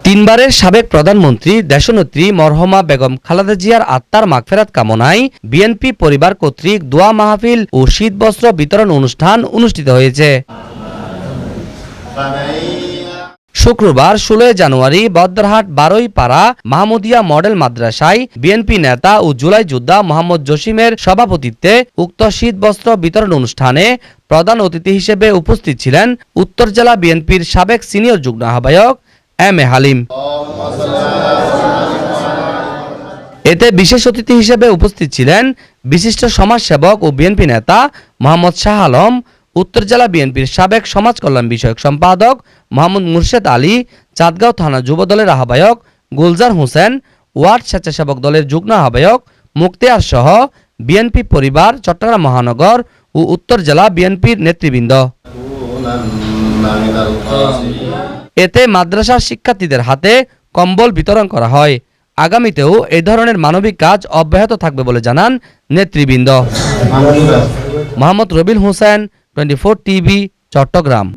তিনবারের সাবেক প্রধানমন্ত্রী দেশনেত্রী মরহুমা বেগম খালেদা জিয়ার আত্মার মাগফিরাত কামনায় বিএনপি পরিবার কর্তৃক দোয়া মাহফিল ও শীতবস্ত্র বিতরণ অনুষ্ঠান অনুষ্ঠিত হয়েছে। শুক্রবার 16 জানুয়ারি বদ্রহাট বারোইপাড়া মাহমুদিয়া মডেল মাদ্রাসায় বিএনপি নেতা ও জুলাই যোদ্ধা মোহাম্মদ জসিমের সভাপতিত্বে উক্ত শীতবস্ত্র বিতরণ অনুষ্ঠানে প্রধান অতিথি হিসেবে উপস্থিত ছিলেন উত্তর জেলা বিএনপির সাবেক সিনিয়র যুগ্ম আহ্বায়ক এম এ হালিম। এতে বিশেষ অতিথি হিসেবে উপস্থিত ছিলেন বিশিষ্ট সমাজসেবক ও বিএনপি নেতা মোহাম্মদ শাহ আলম, উত্তর জেলা বিএনপির সাবেক সমাজ কল্যাণ বিষয়ক সম্পাদক মোহাম্মদ মুর্শেদ আলী, চাঁদগাঁও থানা যুব দলের আহ্বায়ক গুলজার হোসেন, ওয়ার্ড স্বেচ্ছাসেবক দলের যুগ্ম আহ্বায়ক মুক্তিয়ার সহ বিএনপি পরিবার, চট্টগ্রাম মহানগর ও উত্তর জেলা বিএনপির নেতৃবৃন্দ। এতে মাদ্রাসার শিক্ষার্থীদের হাতে কম্বল বিতরণ করা হয়। আগামীতেও এই ধরনের মানবিক কাজ অব্যাহত থাকবে বলে জানান নেতৃবৃন্দ। মোহাম্মদ রবিল হোসেন, 24 টিভি, চট্টগ্রাম।